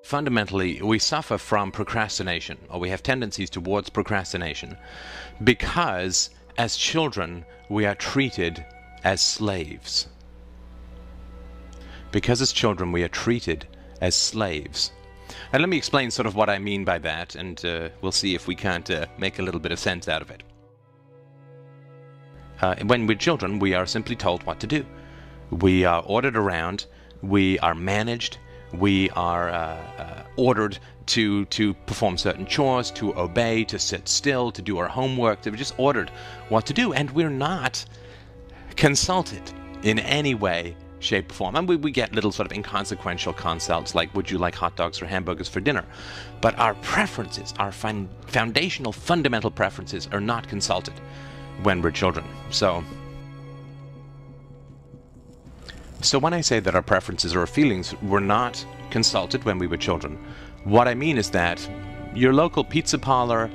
fundamentally, we suffer from procrastination, or we have tendencies towards procrastination, because as children, we are treated as slaves. Because as children, we are treated as slaves. And let me explain sort of what I mean by that, and we'll see if we can't make a little bit of sense out of it. When we're children, we are simply told what to do. We are ordered around, we are managed, we are ordered to perform certain chores, to obey, to sit still, to do our homework. We're just ordered what to do, and we're not consulted in any way, shape, or form. And we get little sort of inconsequential consults like, would you like hot dogs or hamburgers for dinner? But our preferences, our foundational, fundamental preferences are not consulted when we're children. So when I say that our preferences or our feelings were not consulted when we were children, what I mean is that your local pizza parlor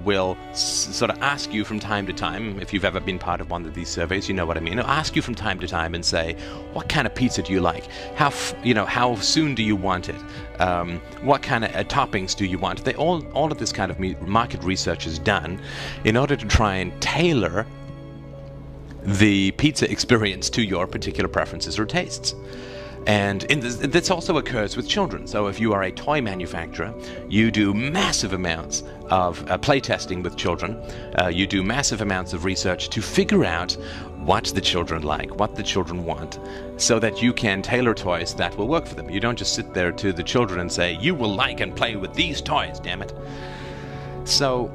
will sort of ask you from time to time, if you've ever been part of one of these surveys, you know what I mean. It'll ask you from time to time and say, what kind of pizza do you like? How soon do you want it? What kind of toppings do you want? All of this kind of market research is done in order to try and tailor the pizza experience to your particular preferences or tastes. And this also occurs with children. So if you are a toy manufacturer, you do massive amounts of play testing with children. You do massive amounts of research to figure out what the children like, what the children want, so that you can tailor toys that will work for them. You don't just sit there to the children and say, you will like and play with these toys, damn it. So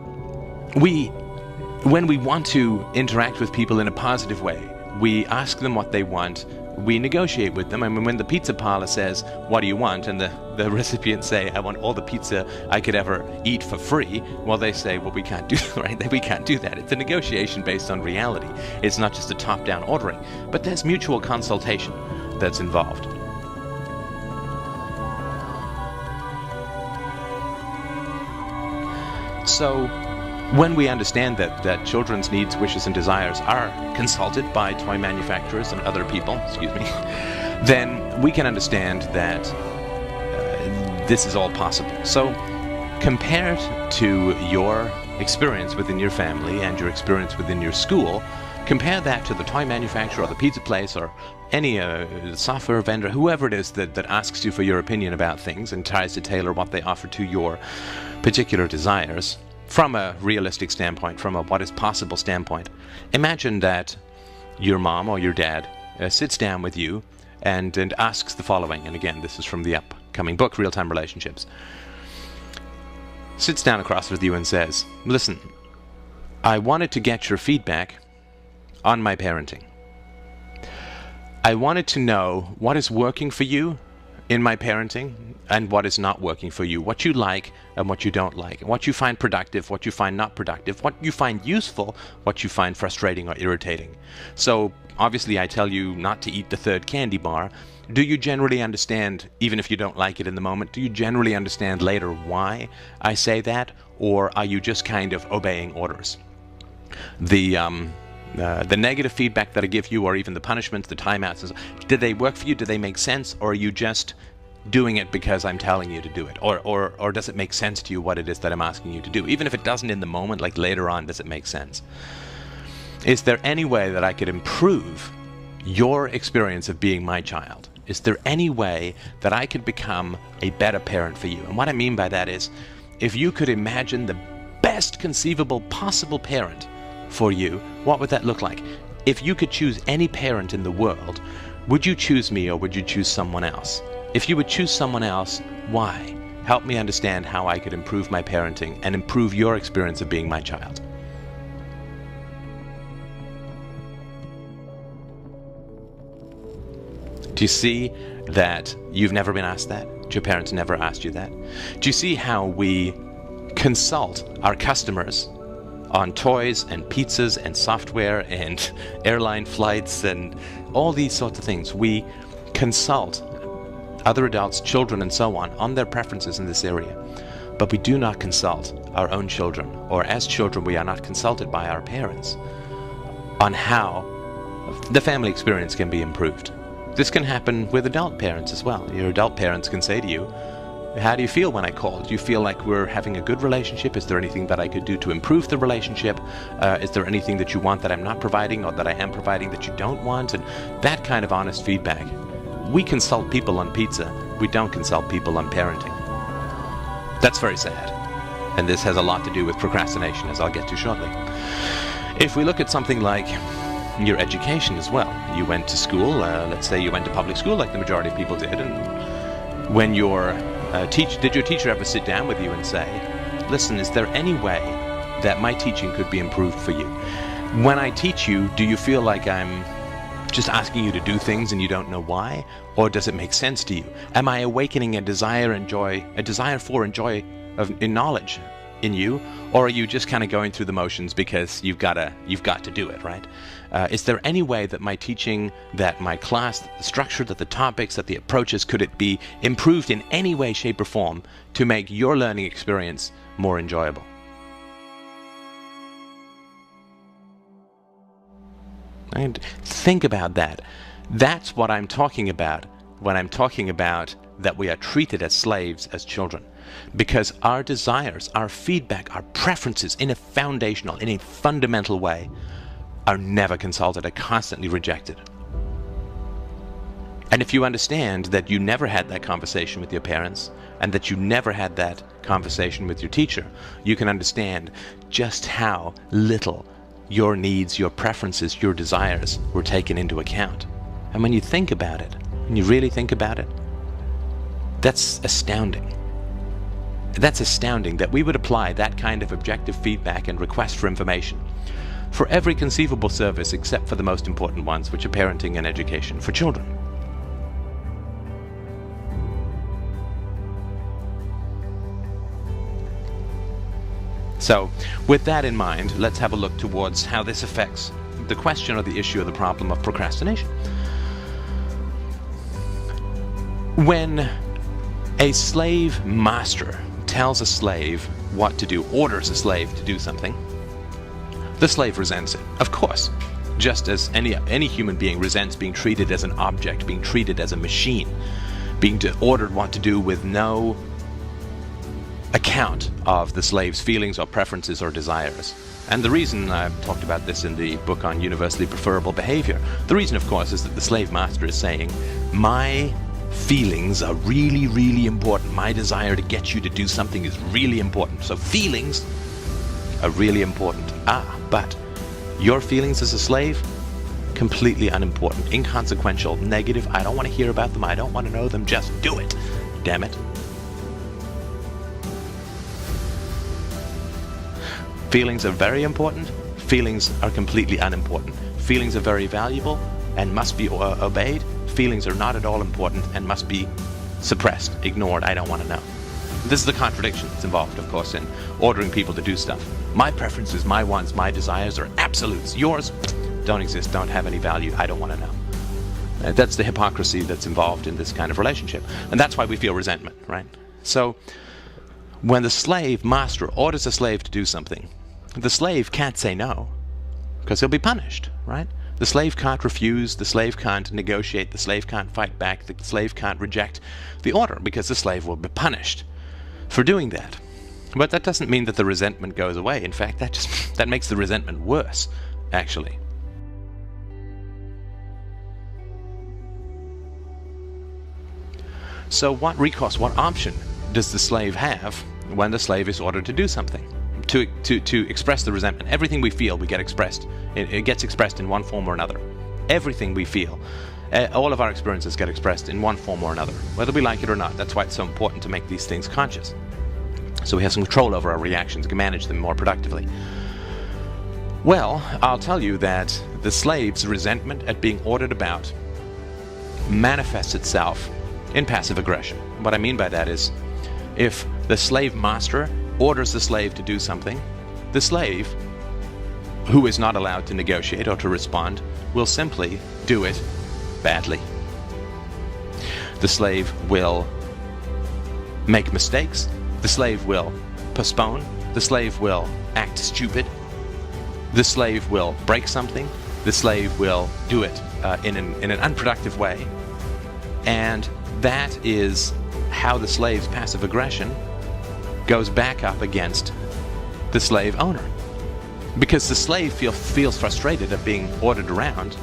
when we want to interact with people in a positive way, we ask them what they want, we negotiate with them. I mean, when the pizza parlor says, what do you want? And the recipients say, I want all the pizza I could ever eat for free. Well, they say, well, we can't do that, right? We can't do that. It's a negotiation based on reality. It's not just a top-down ordering. But there's mutual consultation that's involved. So when we understand that children's needs, wishes, and desires are consulted by toy manufacturers and other people, then we can understand that this is all possible. So compared to your experience within your family and your experience within your school, compare that to the toy manufacturer or the pizza place or any software vendor, whoever it is that asks you for your opinion about things and tries to tailor what they offer to your particular desires. From a realistic standpoint, from a what is possible standpoint, imagine that your mom or your dad sits down with you and asks the following, and again, this is from the upcoming book, Real-Time Relationships. Sits down across with you and says, listen, I wanted to get your feedback on my parenting. I wanted to know what is working for you in my parenting and what is not working for you, what you like and what you don't like, what you find productive, what you find not productive, what you find useful, what you find frustrating or irritating. So obviously I tell you not to eat the third candy bar. Do you generally understand, even if you don't like it in the moment, do you generally understand later why I say that, or are you just kind of obeying orders? The negative feedback that I give you, or even the punishments, the timeouts, did they work for you? Do they make sense? Or are you just doing it because I'm telling you to do it? Or does it make sense to you what it is that I'm asking you to do? Even if it doesn't in the moment, like later on, does it make sense? Is there any way that I could improve your experience of being my child? Is there any way that I could become a better parent for you? And what I mean by that is, if you could imagine the best conceivable possible parent for you, what would that look like? If you could choose any parent in the world, would you choose me or would you choose someone else? If you would choose someone else, why? Help me understand how I could improve my parenting and improve your experience of being my child. Do you see that you've never been asked that? Your parents never asked you that? Do you see how we consult our customers on toys and pizzas and software and airline flights and all these sorts of things? We consult other adults, children, and so on their preferences in this area. But we do not consult our own children, or as children we are not consulted by our parents on how the family experience can be improved. This can happen with adult parents as well. Your adult parents can say to you, How do you feel when I call? Do you feel like we're having a good relationship? Is there anything that I could do to improve the relationship? Is there anything that you want that I'm not providing, or that I am providing that you don't want? And that kind of honest feedback. We consult people on pizza. We don't consult people on parenting. That's very sad. And this has a lot to do with procrastination, as I'll get to shortly. If we look at something like your education as well. You went to school, let's say you went to public school like the majority of people did, and when your did your teacher ever sit down with you and say, listen, is there any way that my teaching could be improved for you? When I teach you, do you feel like I'm just asking you to do things and you don't know why? Or does it make sense to you? Am I awakening a desire for and joy in knowledge in you, or are you just kind of going through the motions because you've got to do it, right? Is there any way that my teaching, that my class, that the structure, that the topics, that the approaches, could it be improved in any way, shape, or form to make your learning experience more enjoyable? And think about that. That's what I'm talking about when I'm talking about that we are treated as slaves as children. Because our desires, our feedback, our preferences in a fundamental way are never consulted, are constantly rejected. And if you understand that you never had that conversation with your parents, and that you never had that conversation with your teacher, you can understand just how little your needs, your preferences, your desires were taken into account. And when you think about it, when you really think about it, that's astounding. That's astounding that we would apply that kind of objective feedback and request for information for every conceivable service except for the most important ones, which are parenting and education for children. So, with that in mind, let's have a look towards how this affects the question or the issue or the problem of procrastination. When a slave master tells a slave what to do, orders a slave to do something, the slave resents it, of course, just as any human being resents being treated as an object, being treated as a machine, being ordered what to do with no account of the slave's feelings or preferences or desires. And the reason, I've talked about this in the book on universally preferable behavior, the reason, of course, is that the slave master is saying, my feelings are really, really important. My desire to get you to do something is really important. So feelings are really important. But your feelings as a slave, completely unimportant, inconsequential, negative. I don't want to hear about them. I don't want to know them. Just do it. Damn it. Feelings are very important. Feelings are completely unimportant. Feelings are very valuable and must be obeyed. Feelings are not at all important and must be suppressed, ignored. I don't want to know. This is the contradiction that's involved, of course, in ordering people to do stuff. My preferences, my wants, my desires are absolutes. Yours don't exist, don't have any value. I don't want to know. That's the hypocrisy that's involved in this kind of relationship. And that's why we feel resentment, right? So when the slave master orders a slave to do something, the slave can't say no because he'll be punished, right? The slave can't refuse, the slave can't negotiate, the slave can't fight back, the slave can't reject the order because the slave will be punished for doing that. But that doesn't mean that the resentment goes away. In fact, that makes the resentment worse, actually. So what recourse, what option does the slave have when the slave is ordered to do something? To express the resentment. Everything we feel, we get expressed. It gets expressed in one form or another. Everything we feel, all of our experiences get expressed in one form or another, whether we like it or not. That's why it's so important to make these things conscious, so we have some control over our reactions, can manage them more productively. Well, I'll tell you that the slave's resentment at being ordered about manifests itself in passive aggression. What I mean by that is, if the slave master orders the slave to do something, the slave, who is not allowed to negotiate or to respond, will simply do it badly. The slave will make mistakes. The slave will postpone. The slave will act stupid. The slave will break something. The slave will do it in an unproductive way. And that is how the slave's passive aggression goes back up against the slave owner. Because the slave feels frustrated at being ordered around,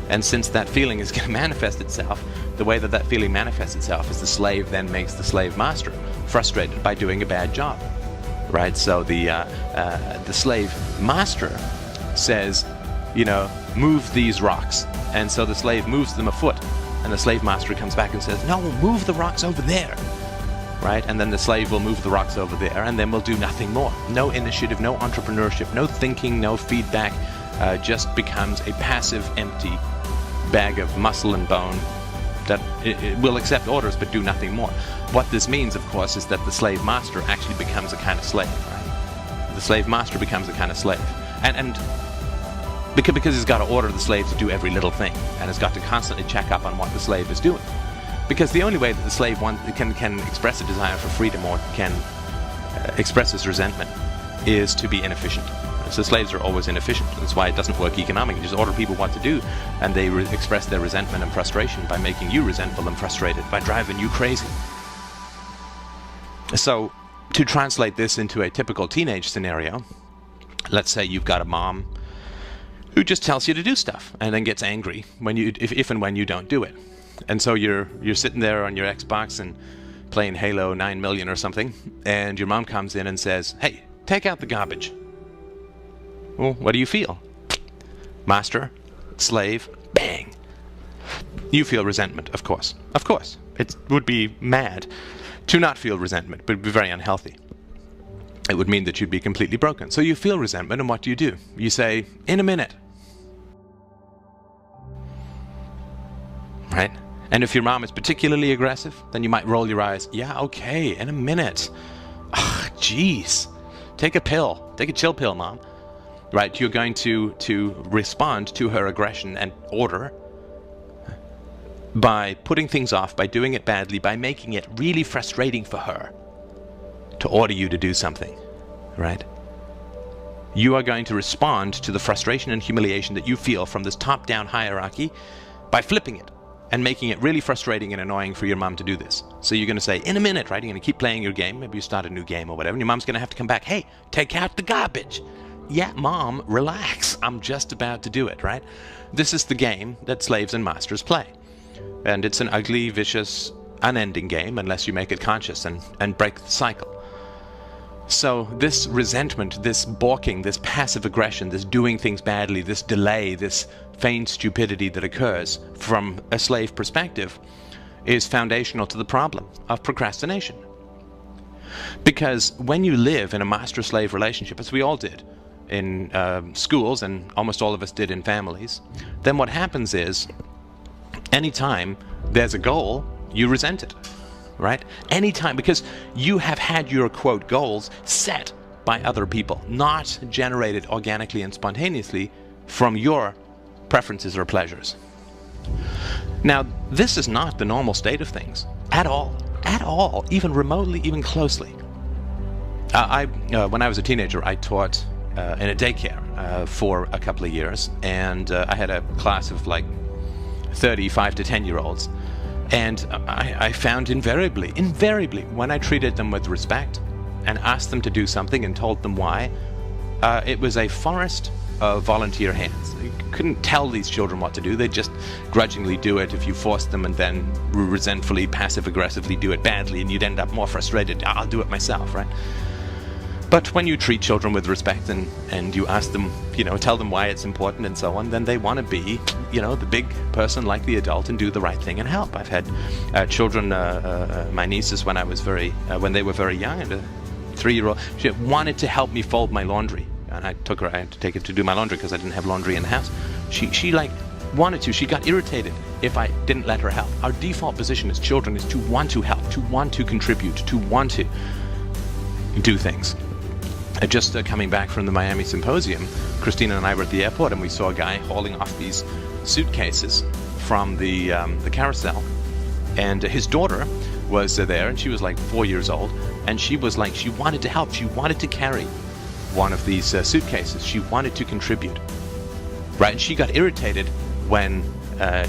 and since that feeling is going to manifest itself, the way that that feeling manifests itself is the slave then makes the slave master frustrated by doing a bad job, right? So the slave master says, move these rocks, and so the slave moves them a foot, and the slave master comes back and says, no, move the rocks over there, right? And then the slave will move the rocks over there, and then we'll do nothing more. No initiative, no entrepreneurship, no thinking, no feedback, just becomes a passive, empty bag of muscle and bone that it will accept orders but do nothing more. What this means, of course, is that the slave master actually becomes a kind of slave, right? The slave master becomes a kind of slave. And because he's got to order the slave to do every little thing, and has got to constantly check up on what the slave is doing. Because the only way that the slave can express a desire for freedom or can express his resentment is to be inefficient. So slaves are always inefficient. That's why it doesn't work economically. You just order people what to do, and they express their resentment and frustration by making you resentful and frustrated, by driving you crazy. So to translate this into a typical teenage scenario, let's say you've got a mom who just tells you to do stuff and then gets angry if and when you don't do it. And so you're sitting there on your Xbox and playing Halo 9 million or something, and your mom comes in and says, hey, take out the garbage. Well, what do you feel? Master, slave, bang. You feel resentment, of course. Of course. It would be mad to not feel resentment, but it would be very unhealthy. It would mean that you'd be completely broken. So you feel resentment, and what do? You say, in a minute. Right? And if your mom is particularly aggressive, then you might roll your eyes. Yeah, okay, in a minute. Ugh, jeez. Take a pill. Take a chill pill, Mom. Right? You're going to respond to her aggression and order by putting things off, by doing it badly, by making it really frustrating for her to order you to do something. Right? You are going to respond to the frustration and humiliation that you feel from this top-down hierarchy by flipping it and making it really frustrating and annoying for your mom to do this. So you're going to say, in a minute, right? You're going to keep playing your game. Maybe you start a new game or whatever, and your mom's going to have to come back. Hey, take out the garbage. Yeah, Mom, relax. I'm just about to do it, right? This is the game that slaves and masters play. And it's an ugly, vicious, unending game unless you make it conscious and break the cycle. So this resentment, this balking, this passive aggression, this doing things badly, this delay, this feigned stupidity that occurs from a slave perspective is foundational to the problem of procrastination. Because when you live in a master-slave relationship, as we all did in schools, and almost all of us did in families, then what happens is anytime there's a goal, you resent it. Right? Anytime, because you have had your, quote, goals set by other people, not generated organically and spontaneously from your preferences or pleasures. Now, this is not the normal state of things at all, even remotely, even closely. When I was a teenager, I taught in a daycare for a couple of years, and I had a class of like 35 to 10-year-olds. And I found invariably, when I treated them with respect and asked them to do something and told them why, it was a forest of volunteer hands. You couldn't tell these children what to do. They'd just grudgingly do it if you forced them, and then resentfully, passive-aggressively do it badly, and you'd end up more frustrated. I'll do it myself, right? But when you treat children with respect and you ask them, tell them why it's important and so on, then they want to be, the big person like the adult and do the right thing and help. I've had children, my nieces, when they were very young, and a 3-year-old, she wanted to help me fold my laundry. And I had to take her to do my laundry because I didn't have laundry in the house. She wanted to. She got irritated if I didn't let her help. Our default position as children is to want to help, to want to contribute, to want to do things. Just coming back from the Miami Symposium, Christina and I were at the airport, and we saw a guy hauling off these suitcases from the carousel. And his daughter was there, and she was like 4 years old, and she was like, she wanted to help. She wanted to carry one of these suitcases. She wanted to contribute. Right? And she got irritated when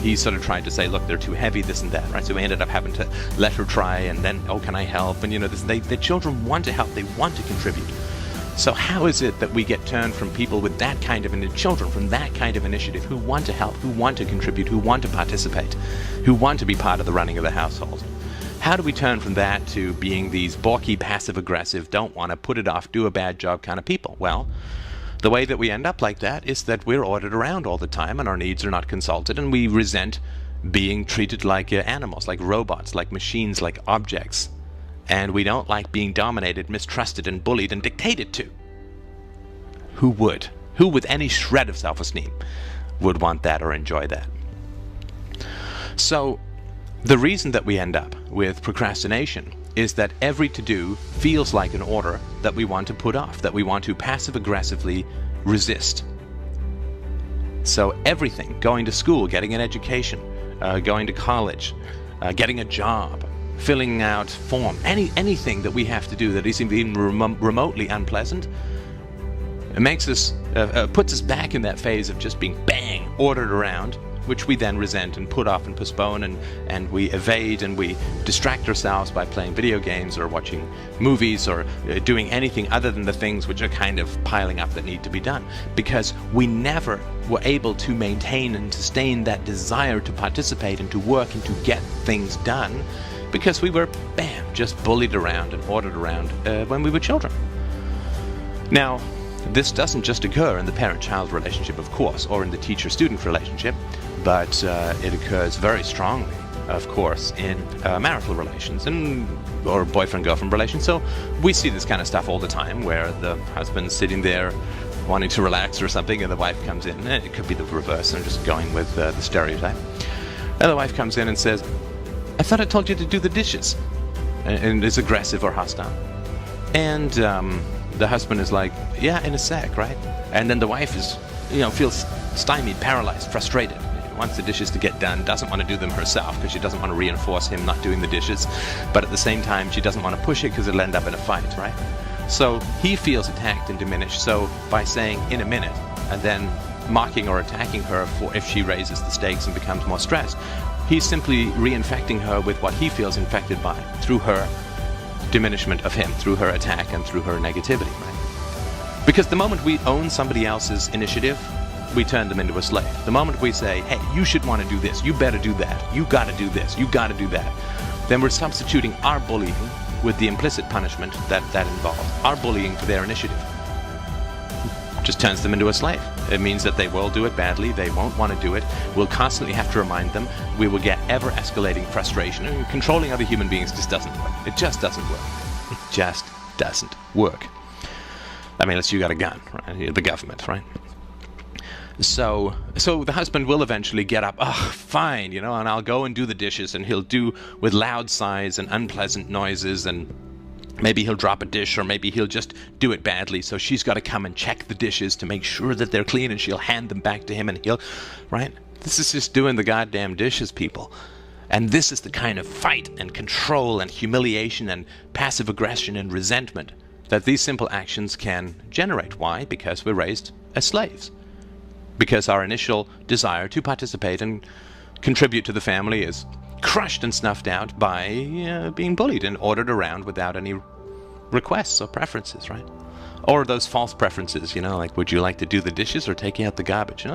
he sort of tried to say, look, they're too heavy, this and that, right? So we ended up having to let her try, and then, oh, can I help? And the children want to help, they want to contribute. So how is it that we get turned from people with that kind of children from that kind of initiative who want to help, who want to contribute, who want to participate, who want to be part of the running of the household? How do we turn from that to being these balky, passive-aggressive, don't want to put it off, do a bad job kind of people? Well, the way that we end up like that is that we're ordered around all the time and our needs are not consulted, and we resent being treated like animals, like robots, like machines, like objects. And we don't like being dominated, mistrusted, and bullied and dictated to. Who would? Who with any shred of self-esteem would want that or enjoy that? So the reason that we end up with procrastination is that every to-do feels like an order that we want to put off, that we want to passive-aggressively resist. So everything, going to school, getting an education, going to college, getting a job, filling out form, anything that we have to do that is even remotely unpleasant, it makes us, puts us back in that phase of just being bang, ordered around, which we then resent and put off and postpone, and we evade and we distract ourselves by playing video games or watching movies or doing anything other than the things which are kind of piling up that need to be done, because we never were able to maintain and sustain that desire to participate and to work and to get things done, because we were, bam, just bullied around and ordered around when we were children. Now, this doesn't just occur in the parent-child relationship, of course, or in the teacher-student relationship, but it occurs very strongly, of course, in marital relations or boyfriend-girlfriend relations. So we see this kind of stuff all the time, where the husband's sitting there wanting to relax or something, and the wife comes in. It could be the reverse. I'm just going with the stereotype. And the wife comes in and says, I thought I told you to do the dishes, and is aggressive or hostile. And the husband is like, yeah, in a sec, right? And then the wife is, feels stymied, paralyzed, frustrated, wants the dishes to get done, doesn't want to do them herself because she doesn't want to reinforce him not doing the dishes, but at the same time she doesn't want to push it because it'll end up in a fight, right? So he feels attacked and diminished. So by saying in a minute and then mocking or attacking her for if she raises the stakes and becomes more stressed, he's simply reinfecting her with what he feels infected by through her diminishment of him, through her attack and through her negativity, right? Because the moment we own somebody else's initiative, we turn them into a slave. The moment we say, hey, you should want to do this, you better do that, you got to do this, you got to do that, then we're substituting our bullying with the implicit punishment that involves, our bullying for their initiative. Just turns them into a slave. It means that they will do it badly, they won't want to do it, we'll constantly have to remind them, we will get ever-escalating frustration, and controlling other human beings just doesn't work. It just doesn't work. It just doesn't work. I mean, unless you got a gun, right? The government, right? So the husband will eventually get up, fine, and I'll go and do the dishes, and he'll do with loud sighs and unpleasant noises, and maybe he'll drop a dish, or maybe he'll just do it badly, so she's got to come and check the dishes to make sure that they're clean, and she'll hand them back to him, and he'll, right? This is just doing the goddamn dishes, people. And this is the kind of fight and control and humiliation and passive aggression and resentment that these simple actions can generate. Why? Because we're raised as slaves. Because our initial desire to participate and contribute to the family is crushed and snuffed out by being bullied and ordered around without any requests or preferences, right? Or those false preferences, like, would you like to do the dishes or take out the garbage?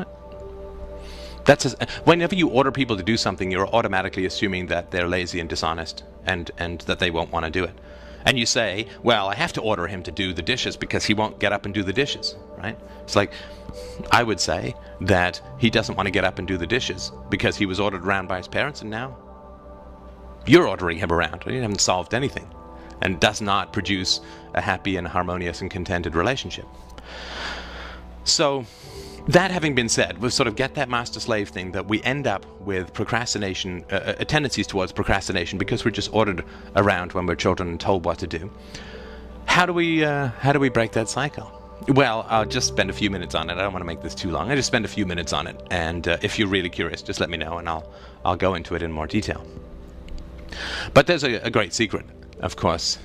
Whenever you order people to do something, you're automatically assuming that they're lazy and dishonest and that they won't want to do it. And you say, well, I have to order him to do the dishes because he won't get up and do the dishes, right? It's like, I would say that he doesn't want to get up and do the dishes because he was ordered around by his parents, and now you're ordering him around. You haven't solved anything, and does not produce a happy and harmonious and contented relationship. So that having been said, we sort of get that master-slave thing that we end up with procrastination, tendencies towards procrastination because we're just ordered around when we're children and told what to do. How do we break that cycle? Well, I'll just spend a few minutes on it. I don't want to make this too long. I just spend a few minutes on it, and if you're really curious, just let me know, and I'll go into it in more detail. But there's a great secret, of course,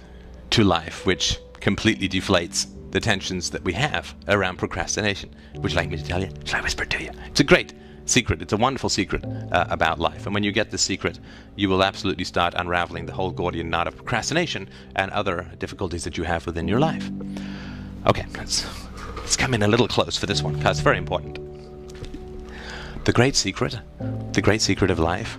to life, which completely deflates the tensions that we have around procrastination. Would you like me to tell you? Shall I whisper to you? It's a great secret. It's a wonderful secret about life. And when you get this secret, you will absolutely start unraveling the whole Gordian knot of procrastination and other difficulties that you have within your life. Okay, let's come in a little close for this one, because it's very important. The great secret of life,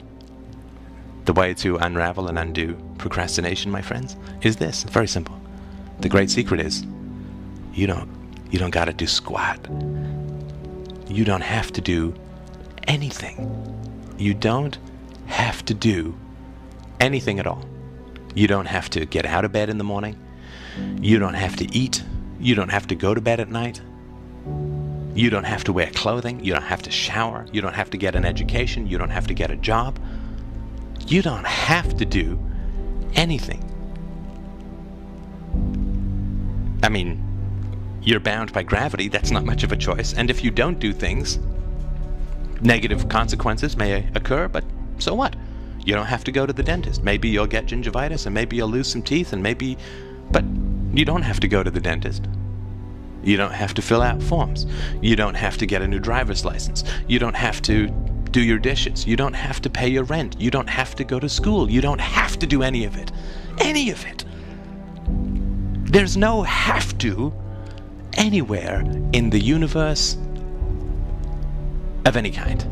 the way to unravel and undo procrastination, my friends, is this. It's very simple. The great secret is you don't got to do squat. You don't have to do anything. You don't have to do anything at all. You don't have to get out of bed in the morning. You don't have to eat. You don't have to go to bed at night. You don't have to wear clothing. You don't have to shower. You don't have to get an education. You don't have to get a job. You don't have to do anything. I mean, you're bound by gravity. That's not much of a choice. And if you don't do things, negative consequences may occur, but so what? You don't have to go to the dentist. Maybe you'll get gingivitis, and maybe you'll lose some teeth, but you don't have to go to the dentist. You don't have to fill out forms. You don't have to get a new driver's license. You don't have to do your dishes. You don't have to pay your rent. You don't have to go to school. You don't have to do any of it. Any of it. There's no have to anywhere in the universe of any kind.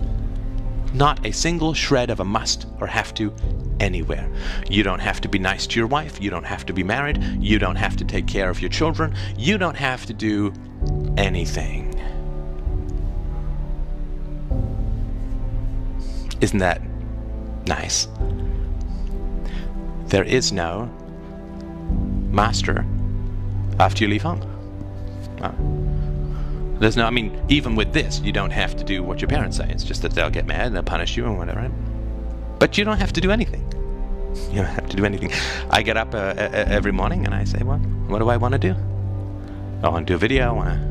Not a single shred of a must or have to anywhere. You don't have to be nice to your wife. You don't have to be married. You don't have to take care of your children. You don't have to do anything. Isn't that nice? There is no master after you leave home. There's no, I mean, even with this, you don't have to do what your parents say. It's just that they'll get mad and they'll punish you and whatever. Right? But you don't have to do anything. You don't have to do anything. I get up every morning and I say, well, what do I want to do? I want to do a video. I want to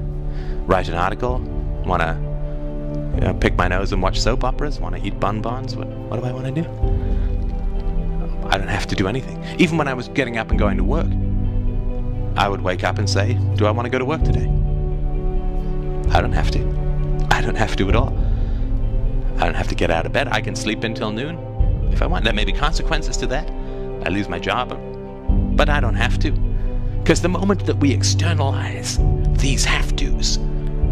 write an article. I want to pick my nose and watch soap operas. I want to eat bonbons. What do I want to do? I don't have to do anything. Even when I was getting up and going to work, I would wake up and say, do I want to go to work today? I don't have to. I don't have to at all. I don't have to get out of bed. I can sleep until noon if I want. There may be consequences to that. I lose my job, but I don't have to. Because the moment that we externalize these have-tos,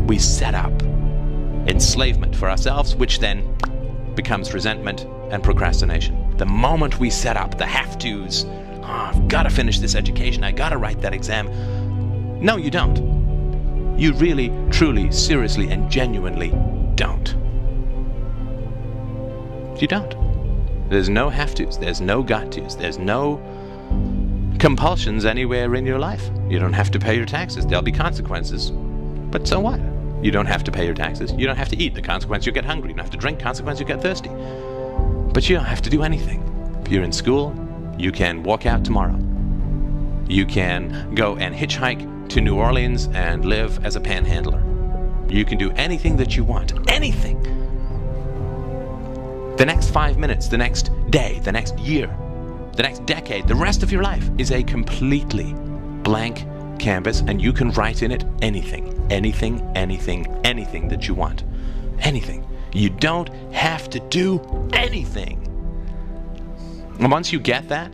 we set up enslavement for ourselves, which then becomes resentment and procrastination. The moment we set up the have-tos, I've got to finish this education, I got to write that exam. No, you don't. You really, truly, seriously, and genuinely don't. You don't. There's no have-tos. There's no got-tos. There's no compulsions anywhere in your life. You don't have to pay your taxes. There'll be consequences. But so what? You don't have to pay your taxes. You don't have to eat. The consequence, you get hungry. You don't have to drink. Consequence, you get thirsty. But you don't have to do anything. If you're in school, you can walk out tomorrow. You can go and hitchhike to New Orleans and live as a panhandler. You can do anything that you want. Anything. The next 5 minutes, the next day, the next year, the next decade, the rest of your life is a completely blank canvas, and you can write in it anything, anything, anything, anything that you want. Anything. You don't have to do anything. And once you get that,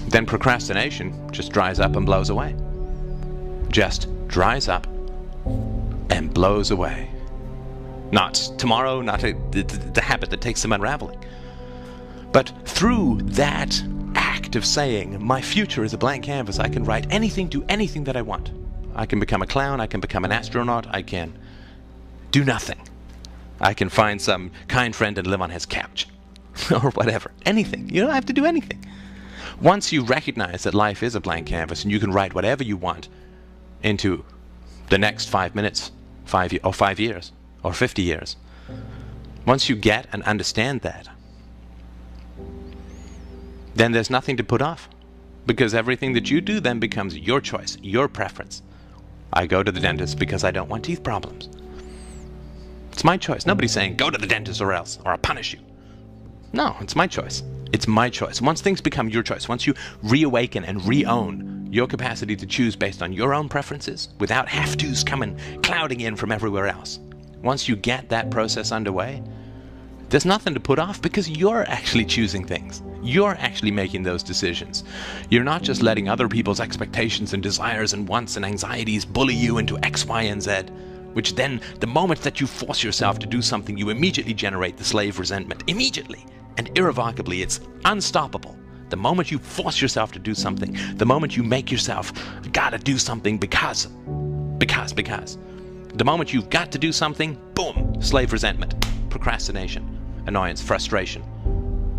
then procrastination just dries up and blows away. Just dries up and blows away. Not tomorrow, not the habit that takes some unraveling. But through that act of saying, my future is a blank canvas, I can write anything, do anything that I want. I can become a clown, I can become an astronaut, I can do nothing. I can find some kind friend and live on his couch. Or whatever. Anything. You don't have to do anything. Once you recognize that life is a blank canvas and you can write whatever you want into the next 5 minutes, 5 years, or 50 years, once you get and understand that, then there's nothing to put off. Because everything that you do then becomes your choice, your preference. I go to the dentist because I don't want teeth problems. It's my choice. Nobody's saying, go to the dentist or else, or I'll punish you. No, it's my choice. It's my choice. Once things become your choice, once you reawaken and re-own your capacity to choose based on your own preferences, without have-tos coming clouding in from everywhere else, once you get that process underway, there's nothing to put off because you're actually choosing things. You're actually making those decisions. You're not just letting other people's expectations and desires and wants and anxieties bully you into X, Y, and Z, which then, the moment that you force yourself to do something, you immediately generate the slave resentment. Immediately and irrevocably. It's unstoppable. The moment you force yourself to do something, the moment you make yourself gotta do something because. The moment you've got to do something, boom, slave resentment, procrastination, annoyance, frustration,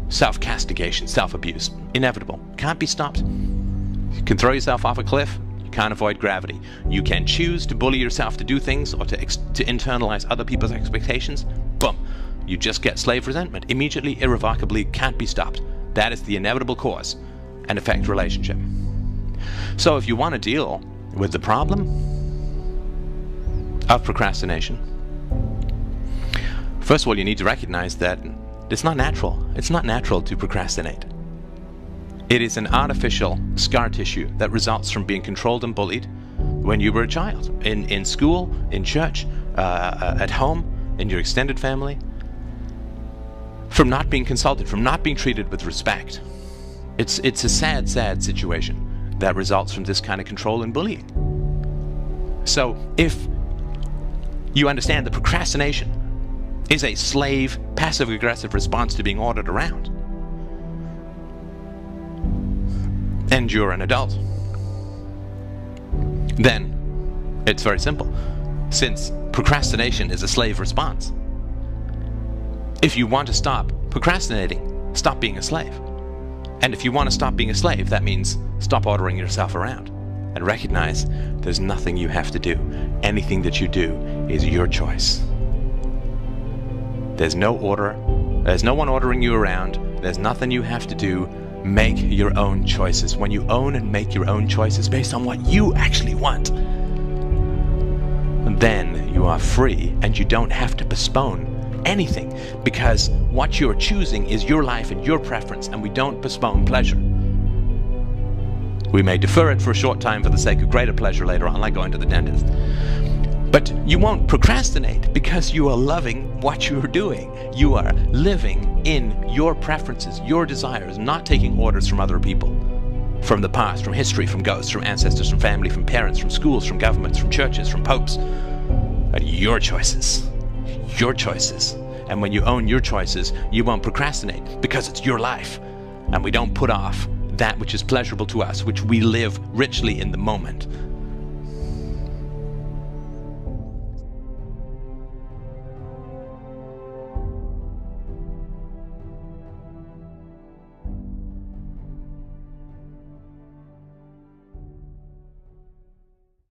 self-castigation, self-abuse, inevitable, can't be stopped. You can throw yourself off a cliff, you can't avoid gravity. You can choose to bully yourself to do things or to internalize other people's expectations, boom, you just get slave resentment, immediately, irrevocably, can't be stopped. That is the inevitable cause and effect relationship. So if you want to deal with the problem of procrastination, first of all, you need to recognize that it's not natural. It's not natural to procrastinate. It is an artificial scar tissue that results from being controlled and bullied when you were a child, in school, in church, at home, in your extended family, from not being consulted, from not being treated with respect. It's a sad, sad situation that results from this kind of control and bullying. So if you understand that procrastination is a slave, passive-aggressive response to being ordered around, and you're an adult, then it's very simple. Since procrastination is a slave response, if you want to stop procrastinating, stop being a slave. And if you want to stop being a slave, that means stop ordering yourself around and recognize there's nothing you have to do. Anything that you do is your choice. There's no order. There's no one ordering you around. There's nothing you have to do. Make your own choices. When you own and make your own choices based on what you actually want, then you are free and you don't have to postpone anything, because what you're choosing is your life and your preference, and we don't postpone pleasure. We may defer it for a short time for the sake of greater pleasure later on, like going to the dentist. But you won't procrastinate because you are loving what you're doing. You are living in your preferences, your desires, not taking orders from other people, from the past, from history, from ghosts, from ancestors, from family, from parents, from schools, from governments, from churches, from popes. But your choices. Your choices. And when you own your choices, you won't procrastinate because it's your life. And we don't put off that which is pleasurable to us, which we live richly in the moment.